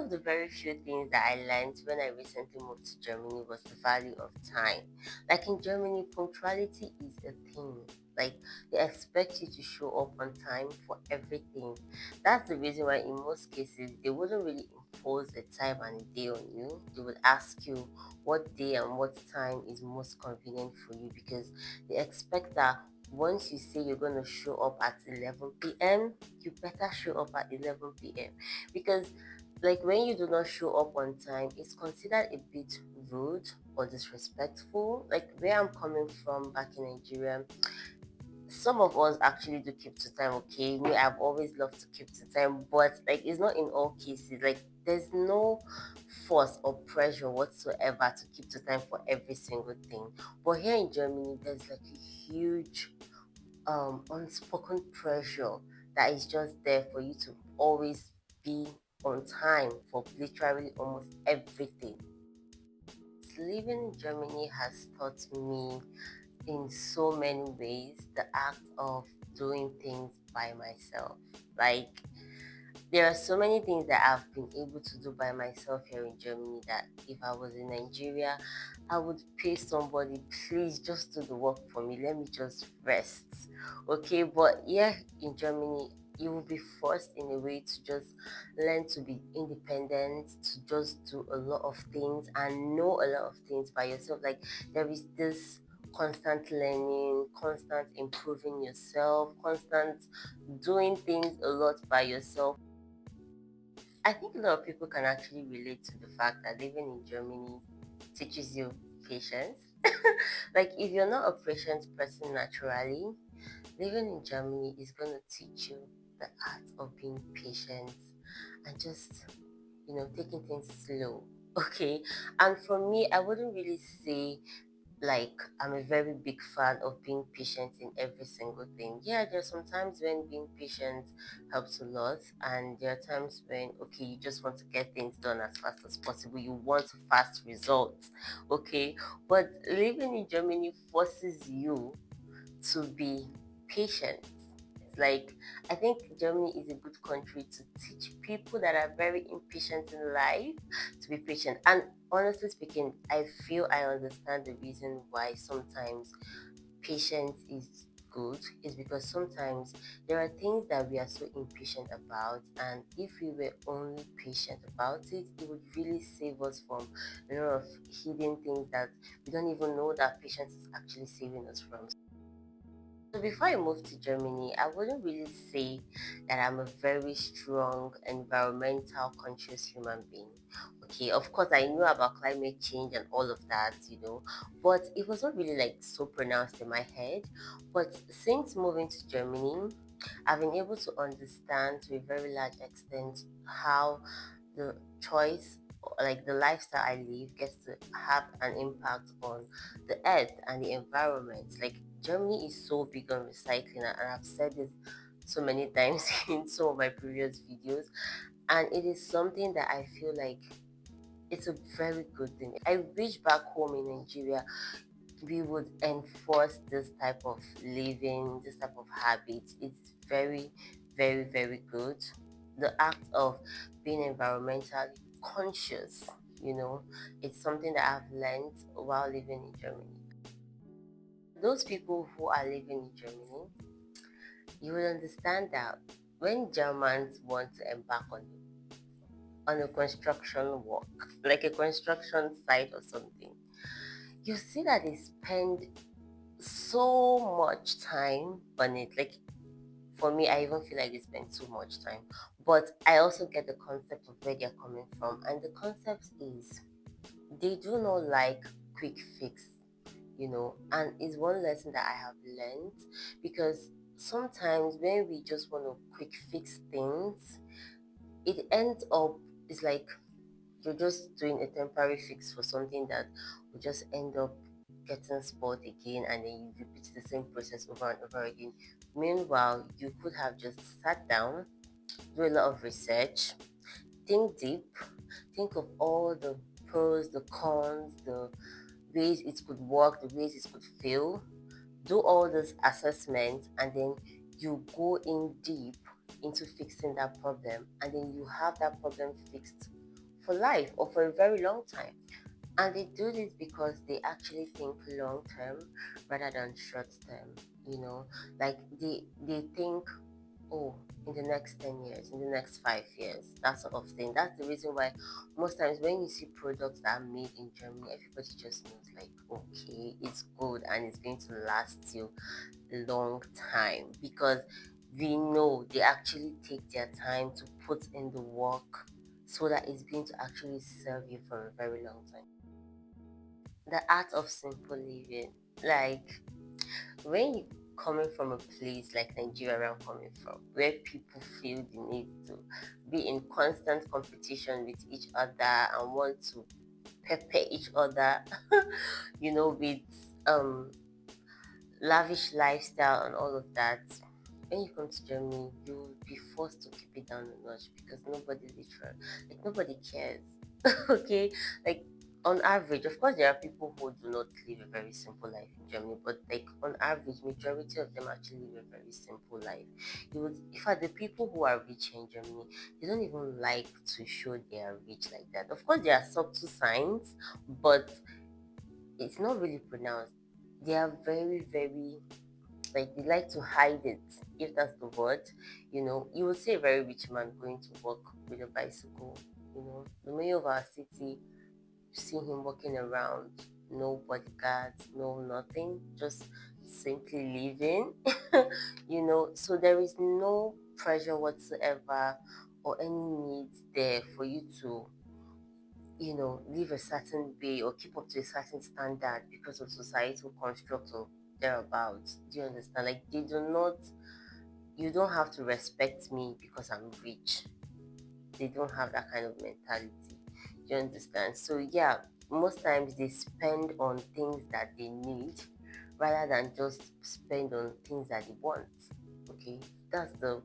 of the very few things that I learned when I recently moved to Germany was the value of time. Like in Germany, punctuality is a thing. Like they expect you to show up on time for everything. That's the reason why in most cases they wouldn't really impose a time and a day on you. They would ask you what day and what time is most convenient for you, because they expect that once you say you're going to show up at 11 p.m., you better show up at 11 p.m. Because like when you do not show up on time, it's considered a bit rude or disrespectful. Like where I'm coming from back in Nigeria, some of us actually do keep to time. Okay, me, I've always loved to keep to time, but like it's not in all cases. Like there's no force or pressure whatsoever to keep to time for every single thing. But here in Germany, there's like a huge unspoken pressure that is just there for you to always be on time for literally almost everything. Living in Germany has taught me in so many ways the act of doing things by myself. Like there are so many things that I've been able to do by myself here in Germany that if I was in Nigeria, I would pay somebody, please just do the work for me. Let me just rest. Okay, but here in Germany, you will be forced in a way to just learn to be independent, to just do a lot of things and know a lot of things by yourself. Like there is this constant learning, constant improving yourself, constant doing things a lot by yourself. I think a lot of people can actually relate to the fact that living in Germany teaches you patience. Like, if you're not a patient person naturally, living in Germany is going to teach you the art of being patient and just, taking things slow. Okay. And for me, I wouldn't really say like I'm a very big fan of being patient in every single thing. Yeah, there's sometimes when being patient helps a lot, and there are times when okay, you just want to get things done as fast as possible. You want fast results, okay. But living in Germany forces you to be patient. Like, I think Germany is a good country to teach people that are very impatient in life to be patient. And honestly speaking, I feel I understand the reason why sometimes patience is good is because sometimes there are things that we are so impatient about, and if we were only patient about it, it would really save us from a lot of hidden things that we don't even know that patience is actually saving us from. So before I moved to Germany, I wouldn't really say that I'm a very strong environmental conscious human being. Okay, of course I knew about climate change and all of that, but it was not really like so pronounced in my head. But since moving to Germany, I've been able to understand to a very large extent how the choice, like the lifestyle I live, gets to have an impact on the earth and the environment. Like Germany is so big on recycling, and I've said this so many times in some of my previous videos, and it is something that I feel like it's a very good thing. I wish back home in Nigeria we would enforce this type of living, this type of habits. It's very, very, very good. The act of being environmentally conscious, it's something that I've learned while living in Germany. Those people who are living in Germany, you will understand that when Germans want to embark on a construction work, like a construction site or something, you see that they spend so much time on it. Like for me, I even feel like they spend too much time. But I also get the concept of where they're coming from. And the concept is they do not like quick fix, and it's one lesson that I have learned, because sometimes when we just want to quick fix things, it ends up, it's like you're just doing a temporary fix for something that will just end up getting spoiled again, and then you repeat the same process over and over again. Meanwhile, you could have just sat down, do a lot of research, think deep, think of all the pros, the cons, the ways it could work, the ways it could fail, do all this assessment, and then you go in deep into fixing that problem, and then you have that problem fixed for life or for a very long time. And they do this because they actually think long term rather than short term. You know, like they think, oh, in the next 10 years, in the next 5 years, that sort of thing. That's the reason why most times when you see products that are made in Germany, everybody just knows, like, okay, it's good and it's going to last you a long time, because we know they actually take their time to put in the work so that it's going to actually serve you for a very long time. The art of simple living, like, when you coming from a place like Nigeria, where I'm coming from, where people feel the need to be in constant competition with each other and want to pepper each other, with um lavish lifestyle and all of that. When you come to Germany, you will be forced to keep it down a notch because nobody literally, like, nobody cares. Okay, like, on average, of course, there are people who do not live a very simple life in Germany, but like on average, majority of them actually live a very simple life. In fact, the people who are rich in Germany, they don't even like to show they are rich like that. Of course, there are subtle signs, but it's not really pronounced. They are very, very, like, they like to hide it, if that's the word. You will see a very rich man going to work with a bicycle. The mayor of our city, see him walking around, no bodyguards, no nothing, just simply living. So there is no pressure whatsoever or any need there for you to live a certain way or keep up to a certain standard because of societal construct or thereabouts. Do you understand? Like, they do not, you don't have to respect me because I'm rich. They don't have that kind of mentality. Do you understand? So, yeah, most times they spend on things that they need rather than just spend on things that they want. Okay, that's the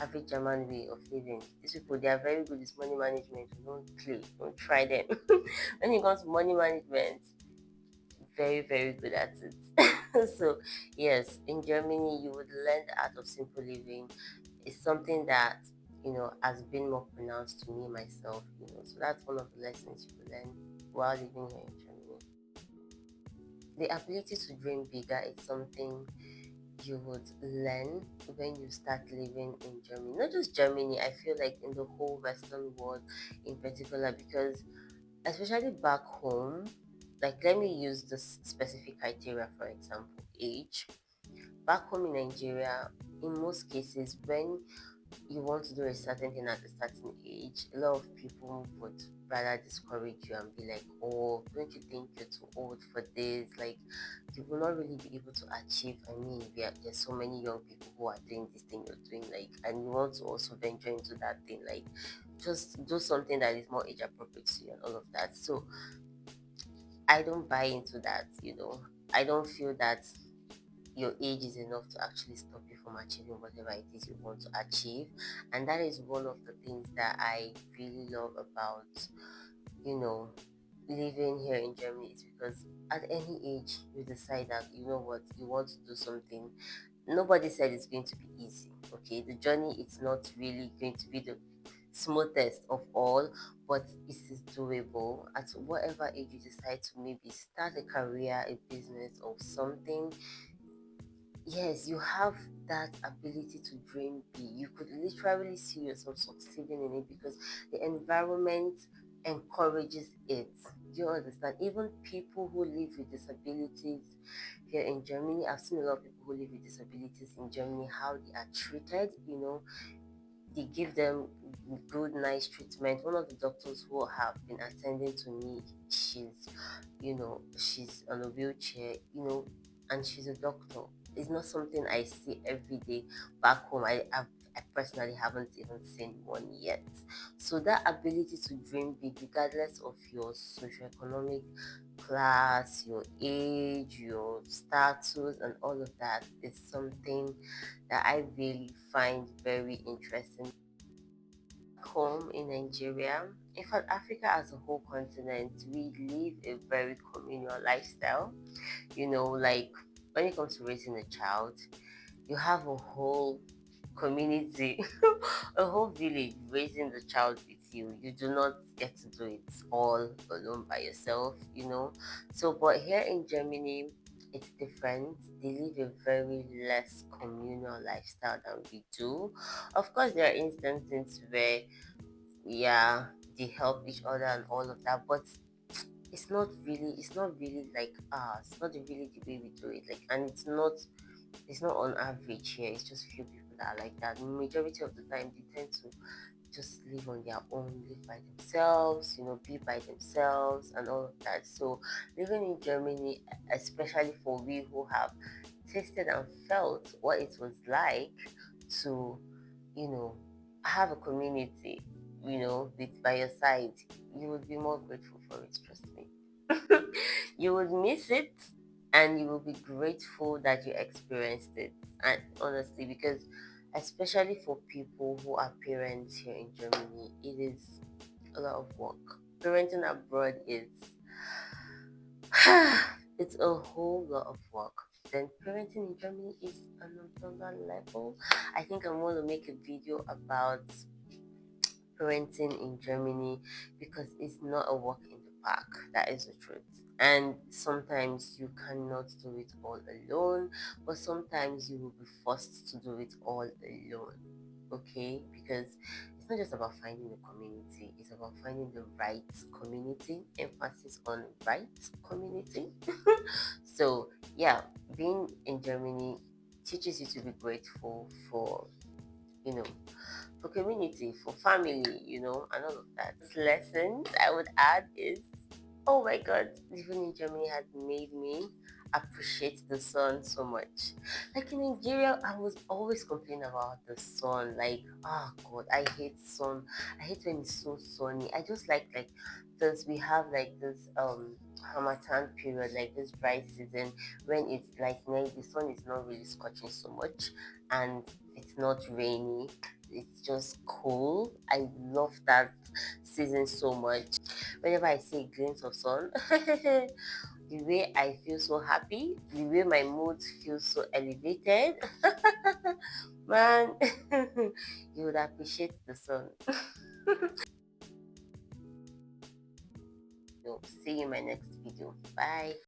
average German way of living. These people, they are very good with money management. Don't play, don't try them. When it comes to money management, very, very good at it. So, yes, in Germany, you would learn the art of simple living. It's something that, has been more pronounced to me myself. So that's one of the lessons you will learn while living here in Germany. The ability to dream bigger is something you would learn when you start living in Germany. Not just Germany, I feel like in the whole Western world in particular, because especially back home, like, let me use this specific criteria, for example, age. Back home in Nigeria, in most cases, when you want to do a certain thing at a certain age, a lot of people would rather discourage you and be like, oh, don't you think you're too old for this? Like, you will not really be able to achieve. I mean, there's so many young people who are doing this thing you're doing, like, and you want to also venture into that thing, like, just do something that is more age appropriate to you and all of that. So I don't buy into that. I don't feel that your age is enough to actually stop you from achieving whatever it is you want to achieve. And that is one of the things that I really love about, you know, living here in Germany, is because at any age you decide that, you know what, you want to do something. Nobody said it's going to be easy. Okay, the journey is not really going to be the smoothest of all, but it is doable. At whatever age you decide to maybe start a career, a business, or something, yes, you have that ability to dream big. You could literally see yourself succeeding in it because the environment encourages it. Do you understand? Even people who live with disabilities here in Germany, I've seen a lot of people who live with disabilities in Germany, how they are treated. They give them good, nice treatment. One of the doctors who have been attending to me, she's on a wheelchair, and she's a doctor. It's not something I see every day back home. I personally haven't even seen one yet. So that ability to dream big, regardless of your socioeconomic class, your age, your status, and all of that, is something that I really find very interesting. Home in Nigeria, in fact, Africa as a whole continent, we live a very communal lifestyle. Like, when it comes to raising a child, you have a whole community, a whole village raising the child with you. You do not get to do it all alone by yourself. So, but here in Germany, it's different. They live a very less communal lifestyle than we do. Of course, there are instances where, yeah, they help each other and all of that, but it's not really like it's not really the way we do it, like, and it's not on average here. It's just few people that are like that. Majority of the time they tend to just live on their own, live by themselves, be by themselves and all of that. So living in Germany, especially for we who have tasted and felt what it was like to, you know, have a community, with by your side, you would be more grateful for it, trust me. You would miss it, and you will be grateful that you experienced it. And honestly, because especially for people who are parents here in Germany, it is a lot of work. Parenting abroad is it's a whole lot of work. Then parenting in Germany is another level. I think I'm going to make a video about parenting in Germany, because it's not a walk in the park. That is the truth. And sometimes you cannot do it all alone, but sometimes you will be forced to do it all alone. Okay? Because it's not just about finding a community, it's about finding the right community. Emphasis on right community. So, yeah, being in Germany teaches you to be grateful you know, for community, for family, and all of that. Lessons I would add is, oh my god, living in Germany has made me appreciate the sun so much. Like in Nigeria, I was always complaining about the sun. Like, oh god, I hate sun. I hate when it's so sunny. I just like this we have like this Hamatan period, like this dry season when it's like the sun is not really scorching so much, and it's not rainy. It's just cool. I love that season so much. Whenever I see a glimpse of sun, the way I feel so happy, the way my mood feels so elevated, man, you would appreciate the sun. So, see you in my next video. Bye.